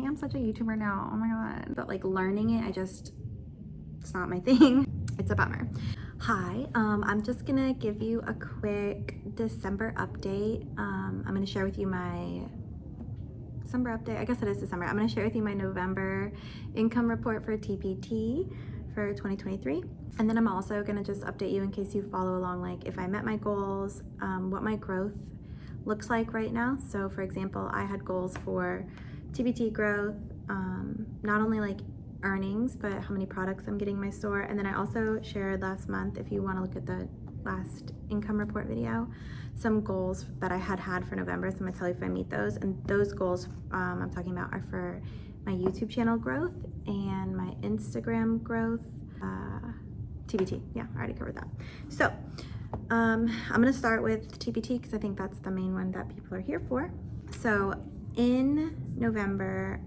I'm such a YouTuber now. Oh my God. But like learning it, it's not my thing. It's a bummer. Hi, I'm just gonna give you a quick December update. I'm gonna share with you my December update. I guess it is December. I'm gonna share with you my November income report for TPT for 2023. And then I'm also gonna just update you in case you follow along, like if I met my goals, what my growth looks like right now. So for example, I had goals for TPT growth, not only like earnings, but how many products I'm getting in my store. And then I also shared last month, if you want to look at the last income report video, some goals that I had for November. So I'm gonna tell you if I meet those. And those goals I'm talking about are for my YouTube channel growth and my Instagram growth, TPT. Yeah, I already covered that. So I'm gonna start with TPT because I think that's the main one that people are here for. So in November,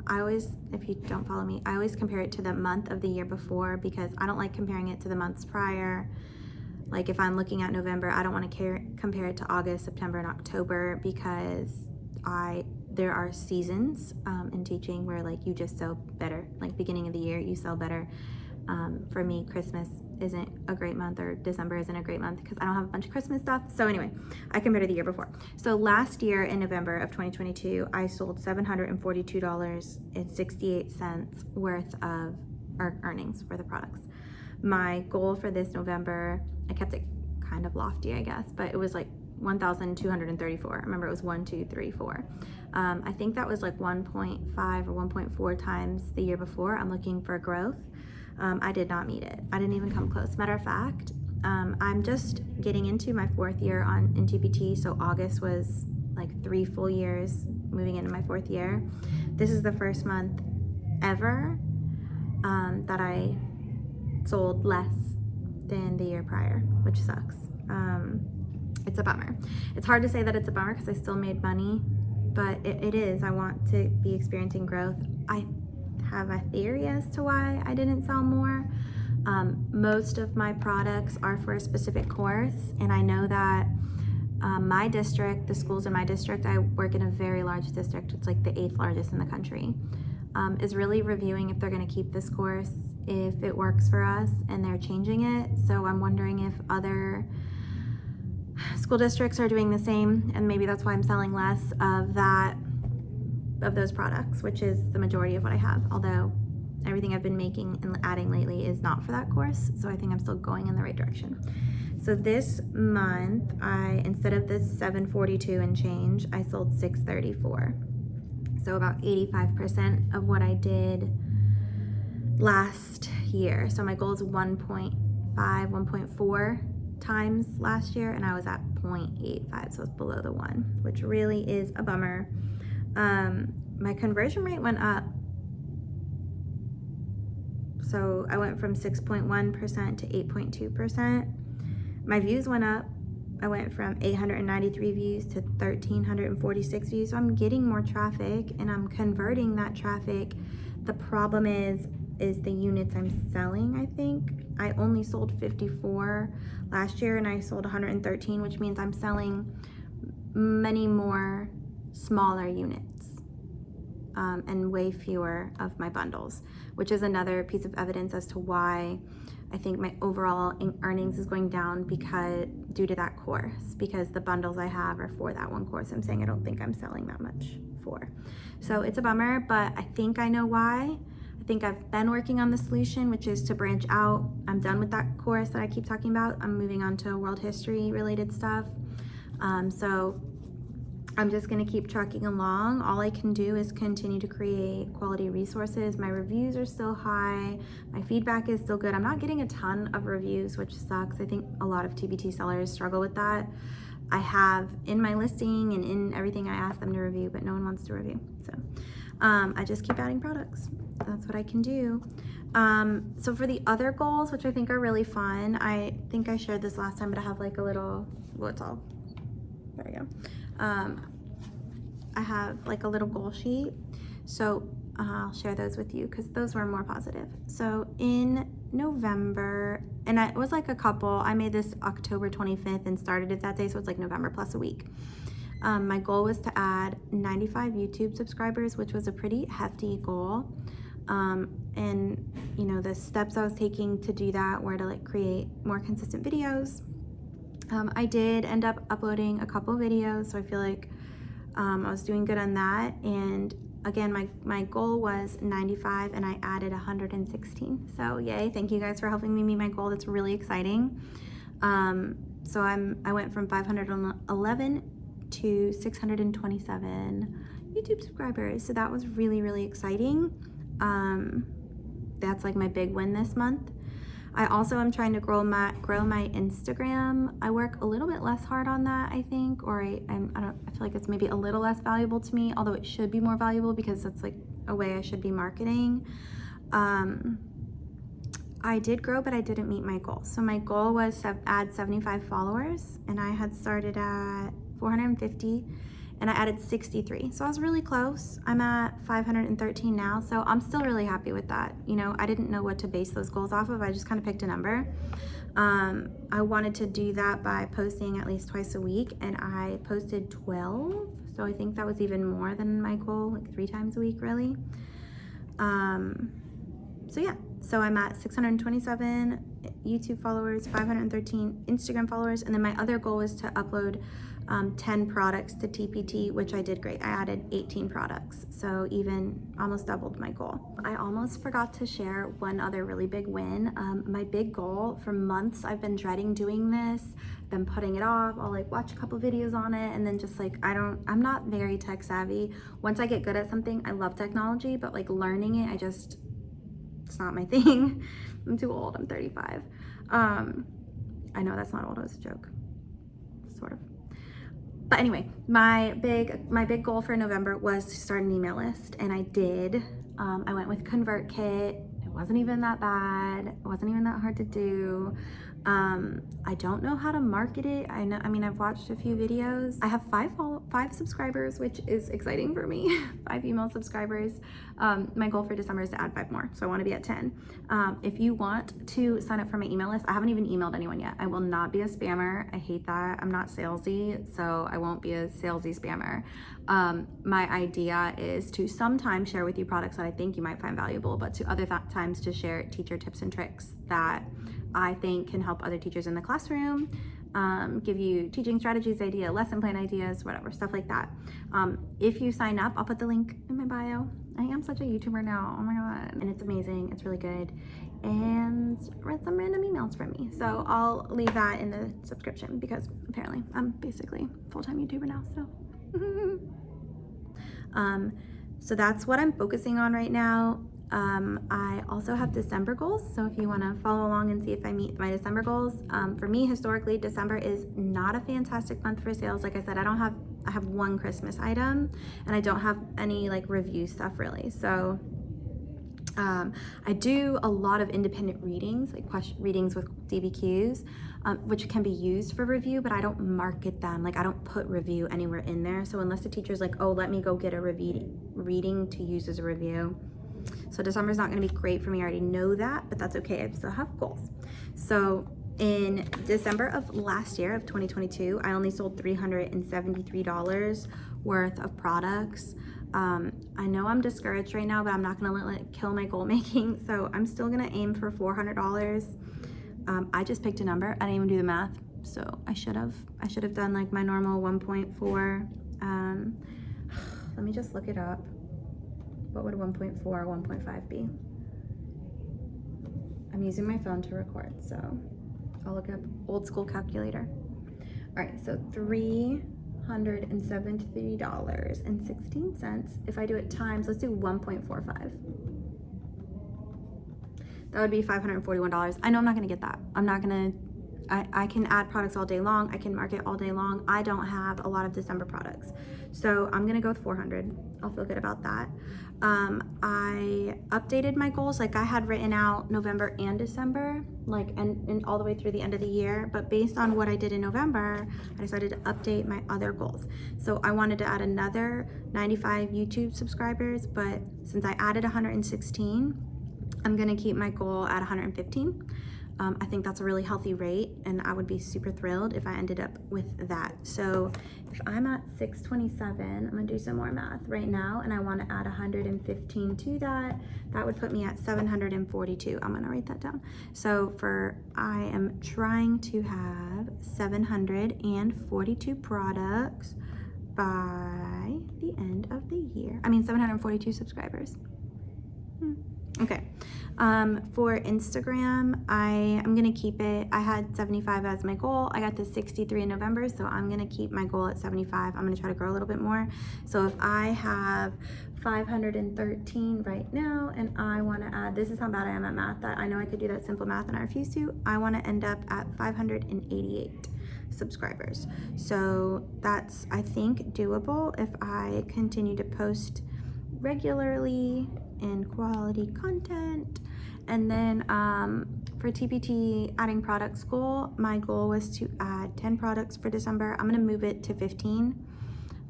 I always, if you don't follow me, I always compare it to the month of the year before because I don't like comparing it to the months prior. Like if I'm looking at November, I don't want to compare it to August, September, and October because there are seasons in teaching where like you just sell better. Like beginning of the year, you sell better. For me, Christmas isn't a great month, or December isn't a great month because I don't have a bunch of Christmas stuff. So anyway, I compared to the year before. So last year in November of 2022, I sold $742.68 worth of earnings for the products. My goal for this November, I kept it kind of lofty, I guess, but it was like 1,234. I remember it was 1, 2, 3, 4. I think that was like 1.5 or 1.4 times the year before. I'm looking for growth. I did not meet it. I didn't even come close. Matter of fact, I'm just getting into my 4th year in TPT. So August was like 3 full years moving into my 4th year. This is the first month ever that I sold less than the year prior, which sucks. It's a bummer. It's hard to say that it's a bummer because I still made money, but it is. I want to be experiencing growth. I have a theory as to why I didn't sell more. Most of my products are for a specific course, and I know that my district, the schools in my district, I work in a very large district, it's like the 8th largest in the country, is really reviewing if they're going to keep this course, if it works for us, and they're changing it. So I'm wondering if other school districts are doing the same, and maybe that's why I'm selling less of those products, which is the majority of what I have, although everything I've been making and adding lately is not for that course. So I think I'm still going in the right direction. So this month, instead of this 742 and change, I sold 634. So about 85% of what I did last year. So my goal is 1.5, 1.4 times last year, and I was at 0.85, so it's below the 1, which really is a bummer. My conversion rate went up. So I went from 6.1% to 8.2%. My views went up. I went from 893 views to 1,346 views. So I'm getting more traffic and I'm converting that traffic. The problem is the units I'm selling, I think. I only sold 54 last year and I sold 113, which means I'm selling many more smaller units and way fewer of my bundles, which is another piece of evidence as to why I think my overall earnings is going down due to that course, because the bundles I have are for that one course. I'm saying I don't think I'm selling that much for. So it's a bummer, but I think I know why. I think I've been working on the solution, which is to branch out. I'm done with that course that I keep talking about. I'm moving on to world history related stuff. So I'm just gonna keep trucking along. All I can do is continue to create quality resources. My reviews are still high. My feedback is still good. I'm not getting a ton of reviews, which sucks. I think a lot of TPT sellers struggle with that. I have in my listing and in everything I ask them to review, but no one wants to review. So I just keep adding products. That's what I can do. So for the other goals, which I think are really fun, I think I shared this last time, but I have like a little, there we go. I have like a little goal sheet. So I'll share those with you because those were more positive. So in November, and it was like a couple, I made this October 25th and started it that day. So it's like November plus a week. My goal was to add 95 YouTube subscribers, which was a pretty hefty goal. And you know, the steps I was taking to do that were to like create more consistent videos. I did end up uploading a couple videos, so I feel like I was doing good on that. And again, my goal was 95 and I added 116. So yay, thank you guys for helping me meet my goal. That's really exciting. So I went from 511 to 627 YouTube subscribers. So that was really, really exciting. That's like my big win this month. I also am trying to grow my Instagram. I work a little bit less hard on that, I think, or I feel like it's maybe a little less valuable to me, although it should be more valuable because it's like a way I should be marketing. I did grow, but I didn't meet my goal. So my goal was to add 75 followers, and I had started at 450, and I added 63. So I was really close. I'm at 513 now, so I'm still really happy with that. You know, I didn't know what to base those goals off of. I just kind of picked a number. I wanted to do that by posting at least twice a week, and I posted 12. So I think that was even more than my goal, like 3 times a week, really. So yeah, so I'm at 627 YouTube followers, 513 Instagram followers, and then my other goal is to upload 10 products to TPT, which I did great. I added 18 products, so even almost doubled my goal. I almost forgot to share one other really big win. My big goal for months, I've been dreading doing this, been putting it off. I'll like watch a couple videos on it, and then just like, I'm not very tech savvy. Once I get good at something, I love technology, but like learning it, it's not my thing. I'm too old, I'm 35. I know that's not old, it was a joke, sort of. But anyway, my big goal for November was to start an email list, and I did. I went with ConvertKit. It wasn't even that bad. It wasn't even that hard to do. I don't know how to market it. I mean, I've watched a few videos. I have 5 subscribers, which is exciting for me. 5 email subscribers. My goal for December is to add 5 more, so I want to be at 10. If you want to sign up for my email list, I haven't even emailed anyone yet. I will not be a spammer. I hate that. I'm not salesy, so I won't be a salesy spammer. My idea is to sometimes share with you products that I think you might find valuable, but to other times to share teacher tips and tricks that I think can help other teachers in the classroom, give you teaching strategies, lesson plan ideas, whatever, stuff like that. If you sign up, I'll put the link in my bio. I am such a YouTuber now, oh my God. And it's amazing, it's really good. And read some random emails from me. So I'll leave that in the subscription because apparently I'm basically a full-time YouTuber now, so. So that's what I'm focusing on right now. I also have December goals, so if you want to follow along and see if I meet my December goals. For me, historically, December is not a fantastic month for sales. Like I said, I have 1 Christmas item, and I don't have any like review stuff really. So I do a lot of independent readings, like readings with DBQs, which can be used for review, but I don't market them. Like I don't put review anywhere in there. So unless the teacher's like, oh, let me go get a reading to use as a review. So December's not gonna be great for me, I already know that, but that's okay, I still have goals. So in December of last year, of 2022, I only sold $373 worth of products. I know I'm discouraged right now, but I'm not gonna let it kill my goal making, so I'm still gonna aim for $400. I just picked a number, I didn't even do the math, so I should have done like my normal 1.4. Let me just look it up. What would 1.4 or 1.5 be? I'm using my phone to record, so I'll look up old school calculator. All right, so $373.16. If I do it times, let's do 1.45. That would be $541. I know I'm not gonna get that. I can add products all day long. I can market all day long. I don't have a lot of December products. So I'm gonna go with 400. I'll feel good about that. I updated my goals. Like I had written out November and December, like and all the way through the end of the year. But based on what I did in November, I decided to update my other goals. So I wanted to add another 95 YouTube subscribers, but since I added 116, I'm gonna keep my goal at 115. I think that's a really healthy rate, and I would be super thrilled if I ended up with that. So if I'm at 627, I'm gonna do some more math right now, and I wanna add 115 to that. That would put me at 742. I'm gonna write that down. So I am trying to have 742 products by the end of the year. 742 subscribers. Okay. For Instagram, I'm gonna keep it. I had 75 as my goal. I got to 63 in November, so I'm gonna keep my goal at 75. I'm gonna try to grow a little bit more. So if I have 513 right now, and I wanna add, this is how bad I am at math, that I know I could do that simple math and I refuse to. I wanna end up at 588 subscribers. So that's, I think, doable if I continue to post regularly and quality content. And then for TPT adding products goal, my goal was to add 10 products for December. I'm gonna move it to 15.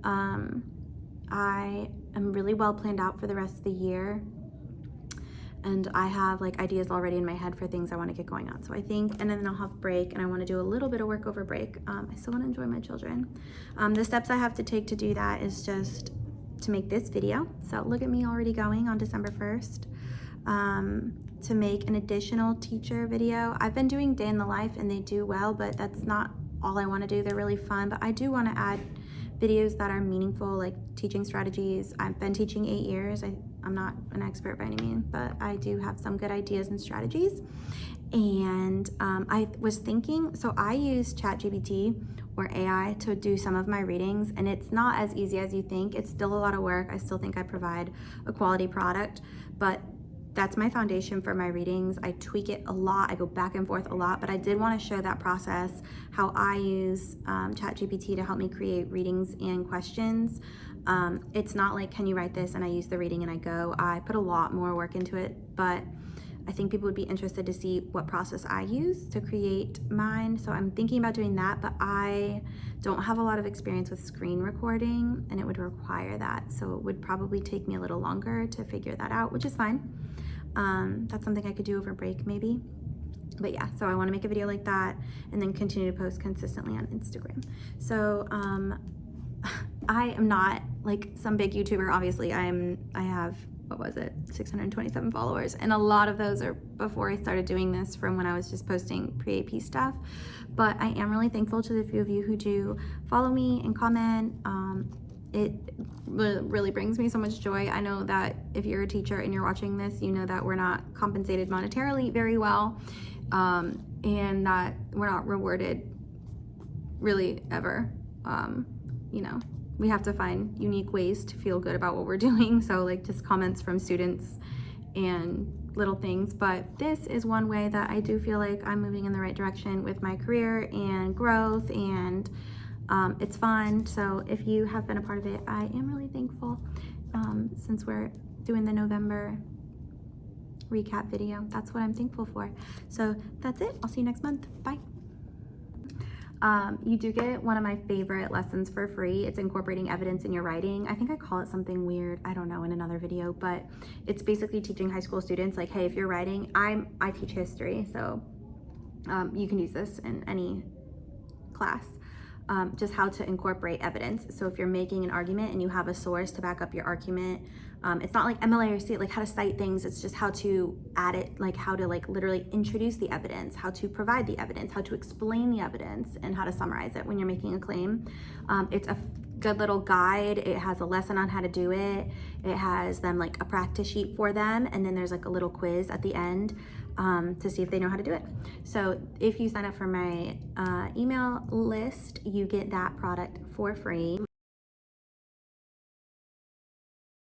I am really well planned out for the rest of the year, and I have like ideas already in my head for things I want to get going on. So I think, and then I'll have break, and I want to do a little bit of work over break. I still want to enjoy my children. The steps I have to take to do that is just to make this video. So look at me already going on December 1st. To make an additional teacher video. I've been doing day in the life and they do well, but that's not all I want to do. They're really fun, but I do want to add videos that are meaningful, like teaching strategies. I've been teaching 8 years. I'm not an expert by any means, but I do have some good ideas and strategies. And I was thinking, so I use ChatGPT or AI to do some of my readings, and it's not as easy as you think. It's still a lot of work. I still think I provide a quality product, but that's my foundation for my readings. I tweak it a lot. I go back and forth a lot, but I did want to show that process, how I use ChatGPT to help me create readings and questions. It's not like, can you write this? And I use the reading and I go. I put a lot more work into it, but I think people would be interested to see what process I use to create mine. So I'm thinking about doing that, but I don't have a lot of experience with screen recording, and it would require that. So it would probably take me a little longer to figure that out, which is fine. That's something I could do over break maybe. But yeah, so I want to make a video like that and then continue to post consistently on Instagram. So I am not like some big YouTuber. Obviously I have, 627 followers, and a lot of those are before I started doing this, from when I was just posting pre-AP stuff. But I am really thankful to the few of you who do follow me and comment. It really brings me so much joy. I know that if you're a teacher and you're watching this, you know that we're not compensated monetarily very well, and that we're not rewarded really ever. We have to find unique ways to feel good about what we're doing. So like just comments from students and little things. But this is one way that I do feel like I'm moving in the right direction with my career and growth, and it's fun. So if you have been a part of it, I am really thankful. Since we're doing the November recap video, that's what I'm thankful for. So that's it. I'll see you next month. Bye. You do get one of my favorite lessons for free. It's incorporating evidence in your writing. I think I call it something weird, I don't know, in another video, but it's basically teaching high school students, like, hey, if you're writing, I teach history, so you can use this in any class. Just how to incorporate evidence. So if you're making an argument and you have a source to back up your argument, it's not like MLA or state, like how to cite things. It's just how to add it, like how to like literally introduce the evidence, how to provide the evidence, how to explain the evidence, and how to summarize it when you're making a claim. It's a good little guide. It has a lesson on how to do it. It has them like a practice sheet for them, and then there's like a little quiz at the end to see if they know how to do it. So if you sign up for my email list, you get that product for free.